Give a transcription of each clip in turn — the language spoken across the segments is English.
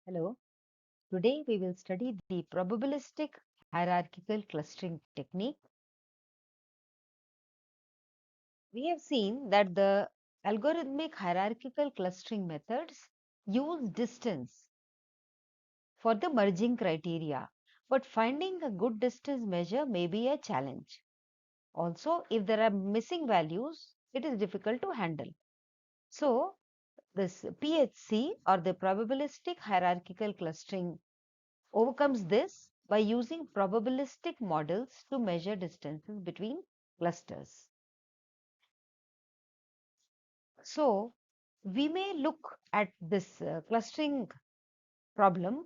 Hello, today we will study the probabilistic hierarchical clustering technique. We have seen that the algorithmic hierarchical clustering methods use distance for the merging criteria, but finding a good distance measure may be a challenge. Also, if there are missing values, it is difficult to handle. So, this PHC or the probabilistic hierarchical clustering overcomes this by using probabilistic models to measure distances between clusters. So, we may look at this clustering problem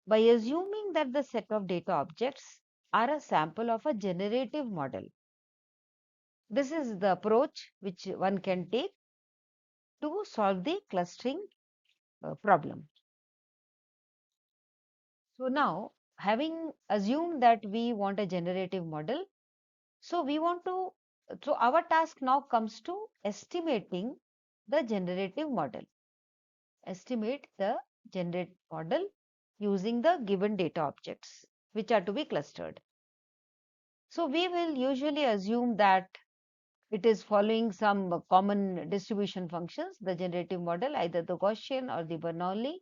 by assuming that the set of data objects are a sample of a generative model. This is the approach which one can take to solve the clustering problem. So now, having assumed that we want a generative model, so we want to, so our task now comes to estimating the generative model. Estimate the generative model using the given data objects which are to be clustered. So we will usually assume that it is following some common distribution functions, the generative model, either the Gaussian or the Bernoulli,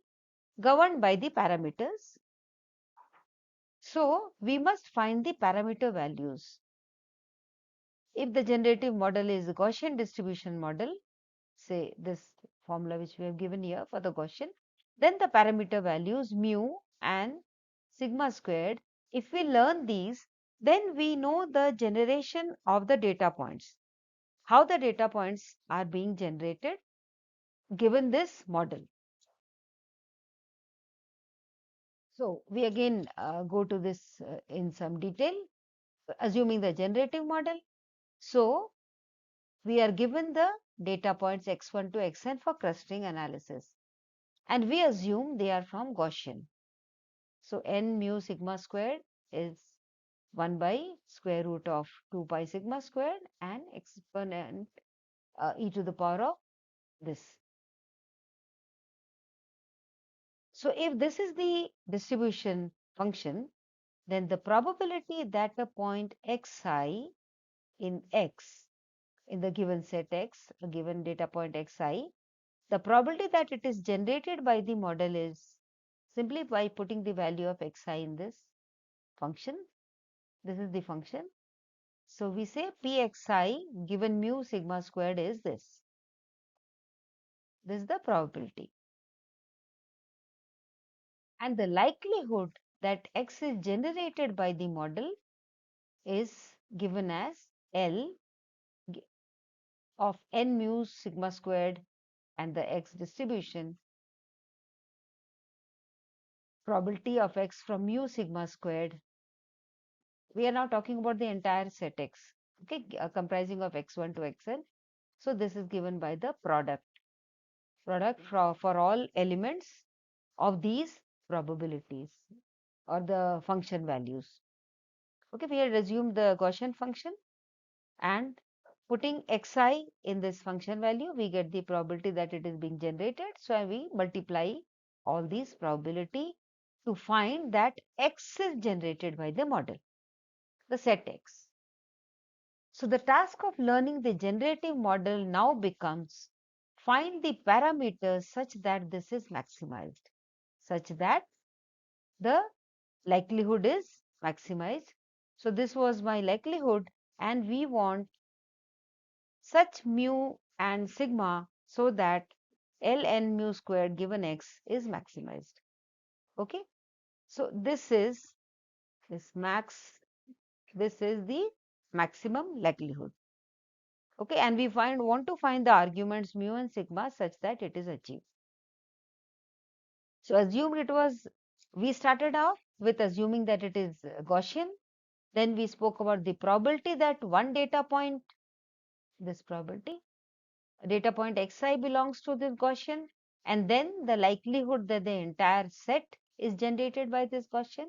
governed by the parameters. So we must find the parameter values. If the generative model is a Gaussian distribution model, say this formula which we have given here for the Gaussian, then the parameter values mu and sigma squared, if we learn these, then we know the generation of the data points, how the data points are being generated given this model. So we again go to this in some detail, assuming the generative model. So we are given the data points x1 to xn for clustering analysis, and we assume they are from Gaussian. So n mu sigma squared is 1 by square root of 2 pi sigma squared and exponent e to the power of this. So if this is the distribution function, then the probability that a point xi in x, in the given set x, a given data point xi, the probability that it is generated by the model is simply by putting the value of xi in this function. This is the function. So we say Pxi given mu sigma squared is this. This is the probability. And the likelihood that x is generated by the model is given as L of n mu sigma squared and the x distribution, probability of x from mu sigma squared. We are now talking about the entire set x, okay, comprising of x1 to xn. So this is given by the product for all elements of these probabilities or the function values. Okay, we had assumed the Gaussian function, and putting xi in this function value, we get the probability that it is being generated. So we multiply all these probability to find that x is generated by the model, the set x. So the task of learning the generative model now becomes find the parameters such that this is maximized, such that the likelihood is maximized. So this was my likelihood, and we want such mu and sigma so that ln mu squared given x is maximized. Okay. So this is the maximum likelihood. Okay, and we want to find the arguments mu and sigma such that it is achieved. So assumed we started off with assuming that it is Gaussian. Then we spoke about the probability that one data point, this probability, data point xi belongs to this Gaussian, and then the likelihood that the entire set is generated by this Gaussian.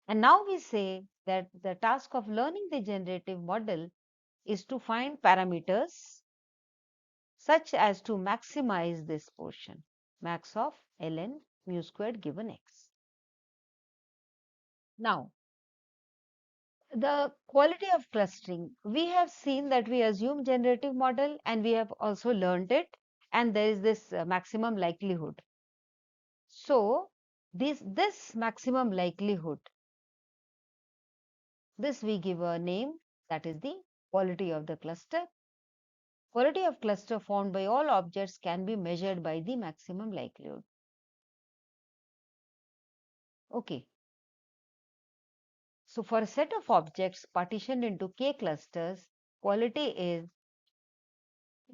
And now we say that the task of learning the generative model is to find parameters such as to maximize this portion, max of ln mu squared given x. Now, the quality of clustering, we have seen that we assume generative model and we have also learned it, and there is this maximum likelihood. So, this maximum likelihood, this we give a name, that is the quality of the cluster. Quality of cluster found by all objects can be measured by the maximum likelihood. Okay. So, for a set of objects partitioned into k clusters, quality is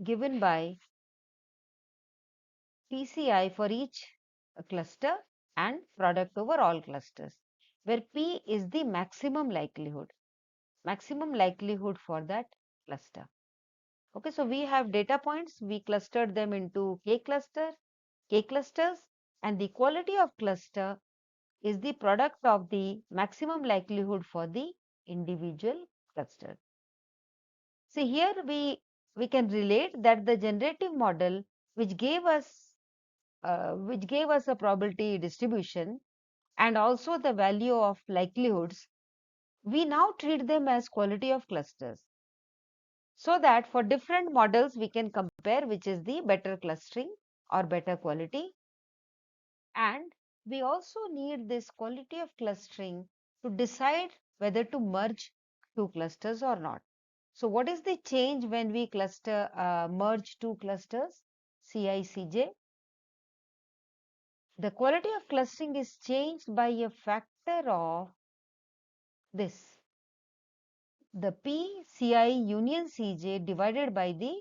given by PCI for each cluster and product over all clusters, where P is the maximum likelihood for that cluster. Okay, so we have data points, we clustered them into k clusters, and the quality of cluster is the product of the maximum likelihood for the individual cluster. See, here we can relate that the generative model which gave us a probability distribution and also the value of likelihoods, we now treat them as quality of clusters, so that for different models we can compare which is the better clustering or better quality. And we also need this quality of clustering to decide whether to merge two clusters or not. So what is the change when we merge two clusters, CI/CJ? The quality of clustering is changed by a factor of this, the PCI union CJ divided by the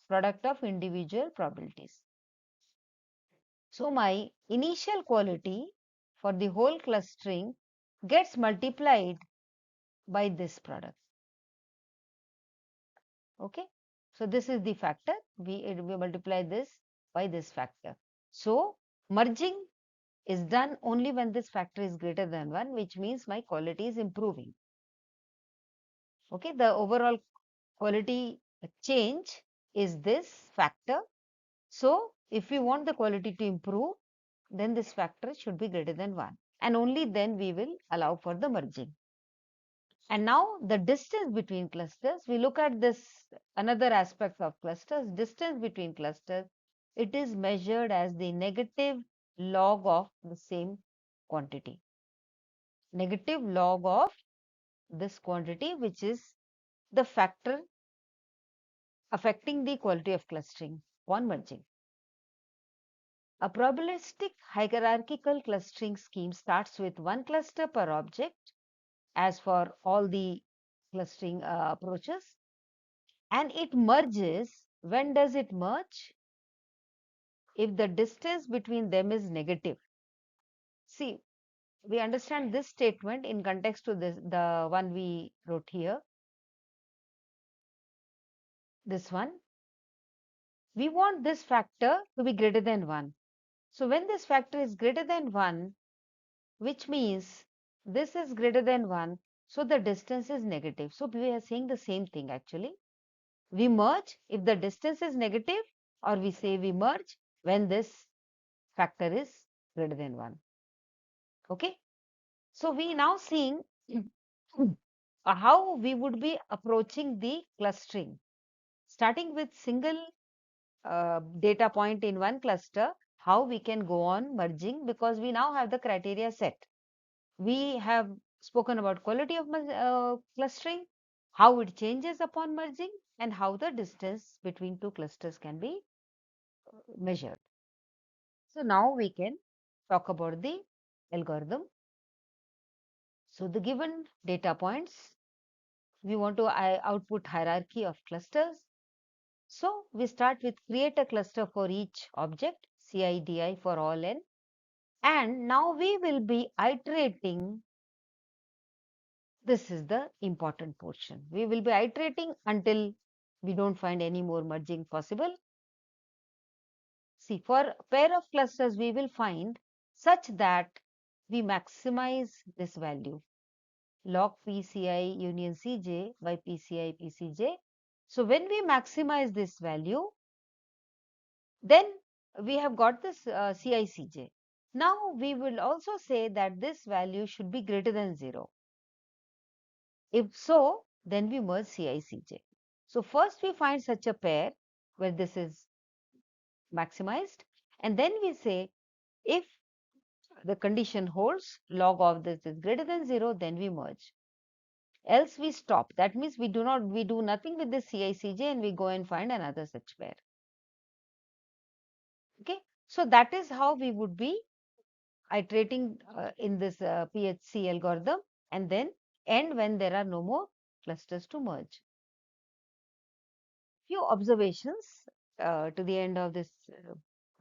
product of individual probabilities. So my initial quality for the whole clustering gets multiplied by this product. Okay. So this is the factor. We multiply this by this factor. So merging is done only when this factor is greater than 1, which means my quality is improving. Okay, the overall quality change is this factor. So if we want the quality to improve, then this factor should be greater than 1, and only then we will allow for the merging. And now the distance between clusters, we look at this another aspect of clusters, distance between clusters. It is measured as the negative log of the same quantity. Negative log of this quantity, which is the factor affecting the quality of clustering on merging. A probabilistic hierarchical clustering scheme starts with one cluster per object, as for all the clustering approaches, and it merges. When does it merge? If the distance between them is negative. See, we understand this statement in context to this, the one we wrote here. This one, we want this factor to be greater than 1. So when this factor is greater than 1, which means this is greater than 1, so the distance is negative. So we are saying the same thing actually. We merge if the distance is negative, or we say we merge when this factor is greater than 1. Okay. So we now seeing how we would be approaching the clustering, starting with single data point in one cluster, how we can go on merging, because we now have the criteria set. We have spoken about quality of clustering, how it changes upon merging, and how the distance between two clusters can be measured. So now we can talk about the algorithm. So the given data points, we want to output hierarchy of clusters. So we start with create a cluster for each object, CIDI for all n. And now we will be iterating. This is the important portion. We will be iterating until we don't find any more merging possible. See, for a pair of clusters, we will find such that we maximize this value, log PCI union CJ by PCI PCJ. So when we maximize this value, then we have got this CI CJ. Now we will also say that this value should be greater than 0. If so, then we merge CI/CJ. So first we find such a pair where this is maximized, and then we say if the condition holds, log of this is greater than 0, then we merge. Else we stop. That means we do nothing with this CI/CJ and we go and find another such pair. Okay, so that is how we would be iterating in this PHC algorithm, and then end when there are no more clusters to merge. Few observations to the end of this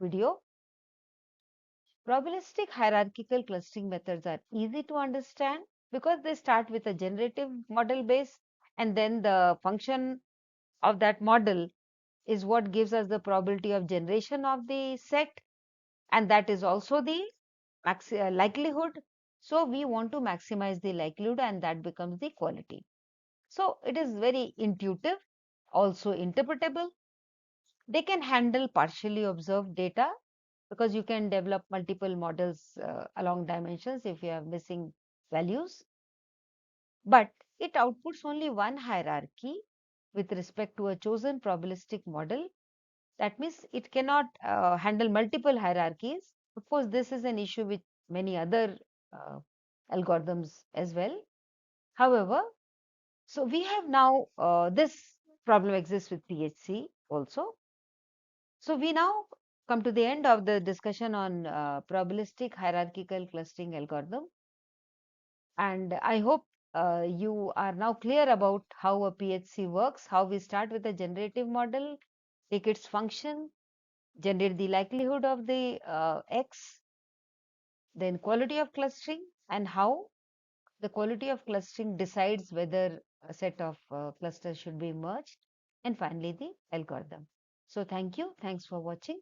video. Probabilistic hierarchical clustering methods are easy to understand because they start with a generative model base, and then the function of that model is what gives us the probability of generation of the set, and that is also the likelihood. So we want to maximize the likelihood, and that becomes the quality. So it is very intuitive, also interpretable. They can handle partially observed data because you can develop multiple models along dimensions if you have missing values. But it outputs only one hierarchy with respect to a chosen probabilistic model. That means it cannot handle multiple hierarchies. Of course, this is an issue with many other uh, algorithms as well. However, so we have now this problem exists with PHC also. So we now come to the end of the discussion on probabilistic hierarchical clustering algorithm, and I hope you are now clear about how a PHC works, how we start with a generative model, take its function, generate the likelihood of the X, then quality of clustering, and how the quality of clustering decides whether a set of clusters should be merged, and finally the algorithm. So thank you. Thanks for watching.